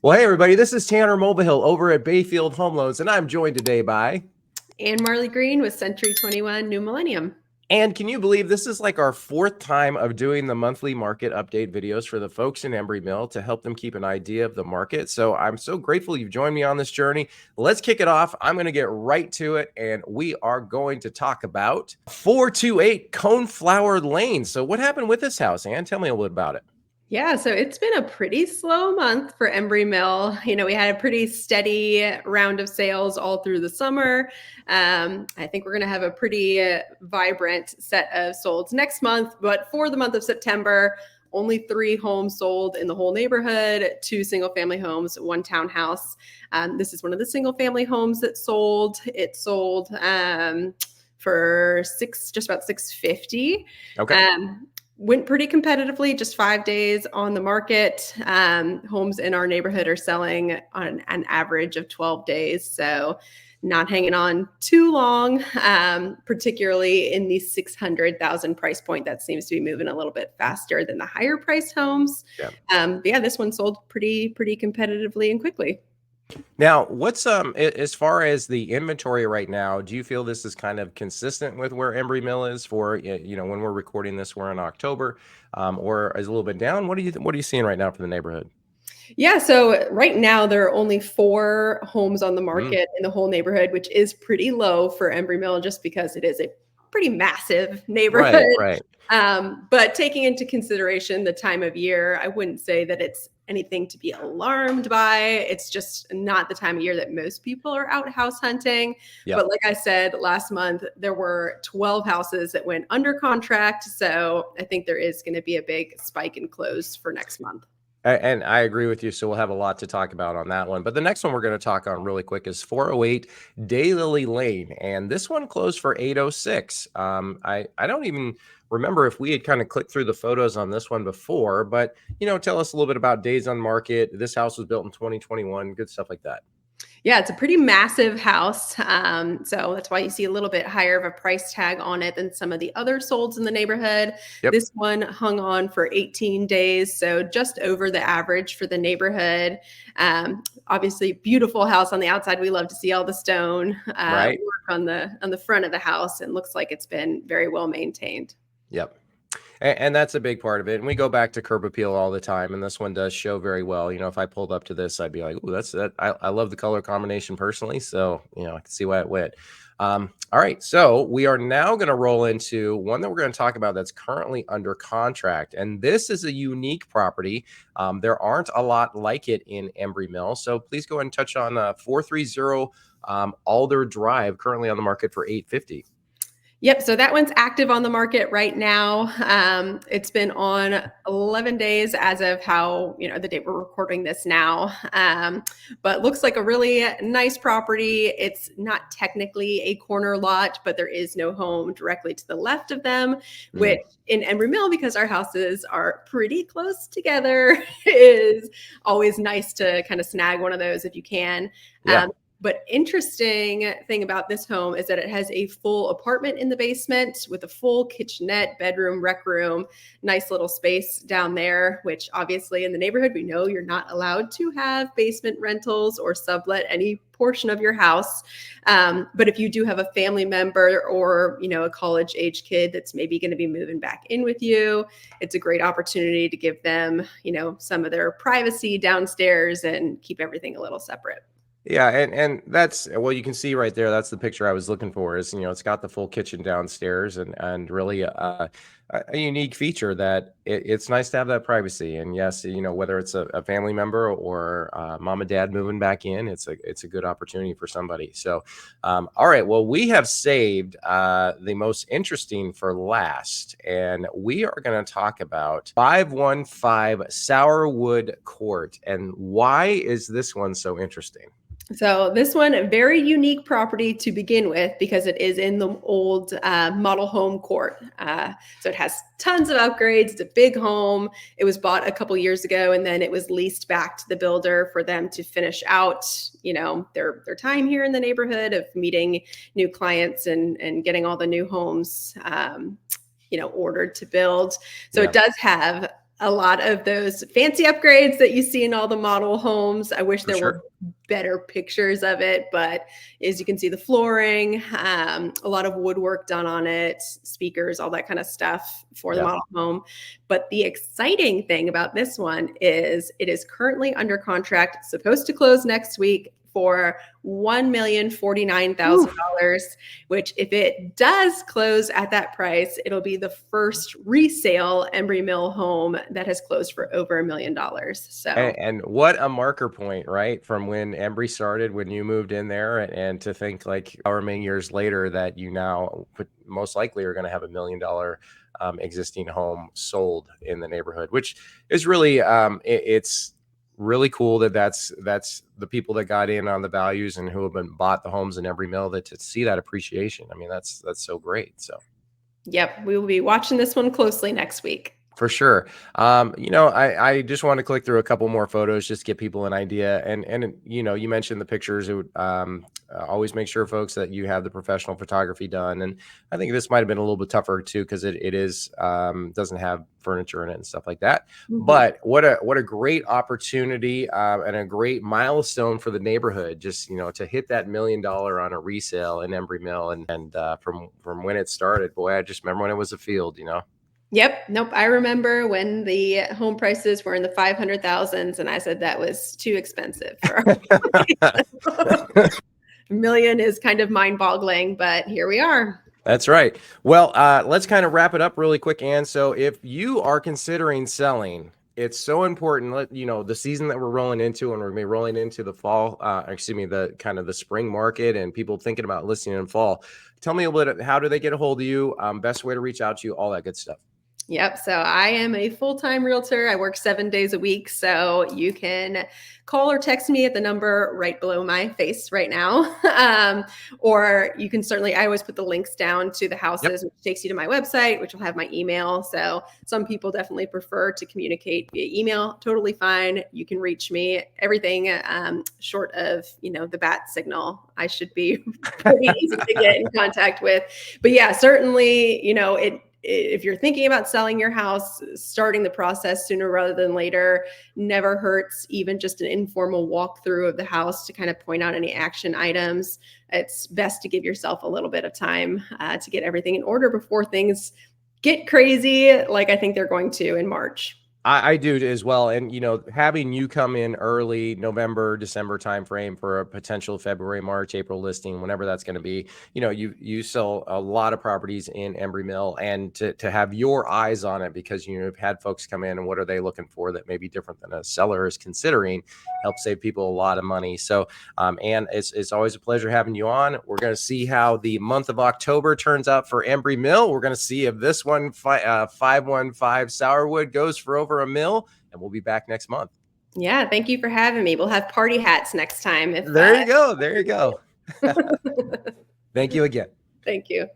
Well, hey, everybody, this is Tanner Mulvihill over at Bayfield Home Loans, and I'm joined today by. And Marley Green with Century 21 New Millennium. And can you believe this is like our fourth time of doing the monthly market update videos for the folks in Embrey Mill to help them keep an idea of the market? So I'm so grateful you've joined me on this journey. Let's kick it off. I'm going to get right to it, and we are going to talk about 428 Coneflower Lane. So what happened with this house, Ann? Tell me a little bit about it. Yeah, so it's been a pretty slow month for Embry Mill. We had a pretty steady round of sales all through the summer. I think we're going to have a pretty vibrant set of solds next month. But for the month of September, only 3 homes sold in the whole neighborhood, 2 single-family homes, 1 townhouse. This is one of the single-family homes that sold. It sold for just about $650. Okay. Went pretty competitively, just 5 days on the market. Homes in our neighborhood are selling on an average of 12 days. So not hanging on too long, particularly in the 600,000 price point. That seems to be moving a little bit faster than the higher priced homes. Yeah. But yeah, this one sold pretty competitively and quickly. Now, what's as far as the inventory right now, do you feel this is kind of consistent with where Embry Mill is for, when we're recording this, we're in October, or is a little bit down? What are you seeing right now for the neighborhood? Yeah, so right now there are only 4 homes on the market in the whole neighborhood, which is pretty low for Embry Mill just because it is a pretty massive neighborhood. Right. But taking into consideration the time of year, I wouldn't say that it's anything to be alarmed by. It's just not the time of year that most people are out house hunting. Yep. But like I said, last month, there were 12 houses that went under contract. So I think there is going to be a big spike in close for next month. And I agree with you. So we'll have a lot to talk about on that one. But the next one we're going to talk on really quick is 408 Daylily Lane. And this one closed for 806. I don't even remember if we had kind of clicked through the photos on this one before, but, tell us a little bit about days on market. This house was built in 2021, good stuff like that. Yeah, it's a pretty massive house. So that's why you see a little bit higher of a price tag on it than some of the other solds in the neighborhood. Yep. This one hung on for 18 days, so just over the average for the neighborhood. Obviously, beautiful house on the outside. We love to see all the stone Right. work on the front of the house, and looks like it's been very well maintained. Yep. And that's a big part of it. And we go back to curb appeal all the time. And this one does show very well. If I pulled up to this, I'd be like, oh, that's that. I love the color combination personally. So, I can see why it went. All right. So we are now going to roll into one that we're going to talk about that's currently under contract. And this is a unique property. There aren't a lot like it in Embry Mill. So please go ahead and touch on 430 Alder Drive, currently on the market for $850. Yep. So that one's active on the market right now. It's been on 11 days as of how, the date we're recording this now. But looks like a really nice property. It's not technically a corner lot, but there is no home directly to the left of them, which in Embry Mill, because our houses are pretty close together, is always nice to kind of snag one of those if you can. Yeah. But interesting thing about this home is that it has a full apartment in the basement with a full kitchenette, bedroom, rec room, nice little space down there, which obviously in the neighborhood, we know you're not allowed to have basement rentals or sublet any portion of your house. But if you do have a family member or, a college age kid that's maybe going to be moving back in with you, it's a great opportunity to give them, some of their privacy downstairs and keep everything a little separate. Yeah, and that's, well, you can see right there, that's the picture I was looking for, is, it's got the full kitchen downstairs and really a unique feature that it's nice to have that privacy. And yes, whether it's a family member or mom and dad moving back in, it's a good opportunity for somebody. So, all right, well, we have saved the most interesting for last, and we are going to talk about 515 Sourwood Court. And why is this one so interesting? So this one, a very unique property to begin with because it is in the old model home court. So it has tons of upgrades. It's a big home. It was bought a couple years ago, and then it was leased back to the builder for them to finish out, their time here in the neighborhood of meeting new clients and getting all the new homes, ordered to build. So It does have a lot of those fancy upgrades that you see in all the model homes. I wish For there sure. were better pictures of it, but as you can see, the flooring, a lot of woodwork done on it, speakers, all that kind of stuff for the Yeah. model home. But the exciting thing about this one is it is currently under contract, supposed to close next week for $1,049,000, which if it does close at that price, it'll be the first resale Embry Mill home that has closed for over $1 million. So, And what a marker point, right? From when Embry started, when you moved in there, and to think like however many years later that you now most likely are going to have $1 million existing home sold in the neighborhood, which is really it's really cool that that's the people that got in on the values and who have been bought the homes in Embry Mill, that to see that appreciation. I mean, that's so great. So. yep, we will be watching this one closely next week. For sure. I just want to click through a couple more photos just to get people an idea. And you mentioned the pictures. It would always make sure, folks, that you have the professional photography done. And I think this might have been a little bit tougher too, because it is doesn't have furniture in it and stuff like that. Mhm. But what a great opportunity and a great milestone for the neighborhood. Just to hit that $1 million on a resale in Embry Mill, and from when it started, boy, I just remember when it was a field. Yep. Nope. I remember when the home prices were in the 500,000s, and I said that was too expensive for our $1 million is kind of mind-boggling, but here we are. That's right. Well, let's kind of wrap it up really quick, Ann. So if you are considering selling, it's so important, the season that we're rolling into, and we're going to be rolling into the fall, the kind of the spring market, and people thinking about listing in fall. Tell me a little bit, how do they get a hold of you? Best way to reach out to you, all that good stuff. Yep. So I am a full-time realtor. I work 7 days a week. So you can call or text me at the number right below my face right now. Or you can certainly, I always put the links down to the houses, which takes you to my website, which will have my email. So some people definitely prefer to communicate via email. Totally fine. You can reach me. Everything short of, the bat signal, I should be pretty easy to get in contact with. But yeah, certainly, if you're thinking about selling your house, starting the process sooner rather than later never hurts. Even just an informal walkthrough of the house to kind of point out any action items. It's best to give yourself a little bit of time to get everything in order before things get crazy, like I think they're going to in March. I do as well. And, having you come in early November, December timeframe for a potential February, March, April listing, whenever that's going to be, you sell a lot of properties in Embry Mill, and to have your eyes on it, because you've had folks come in and what are they looking for that may be different than a seller is considering, help save people a lot of money. So, and it's always a pleasure having you on. We're going to see how the month of October turns out for Embry Mill. We're going to see if this one 515 Sourwood goes for over $1 million, and we'll be back next month. Yeah, thank you for having me. We'll have party hats next time. There you go. Thank you again. Thank you.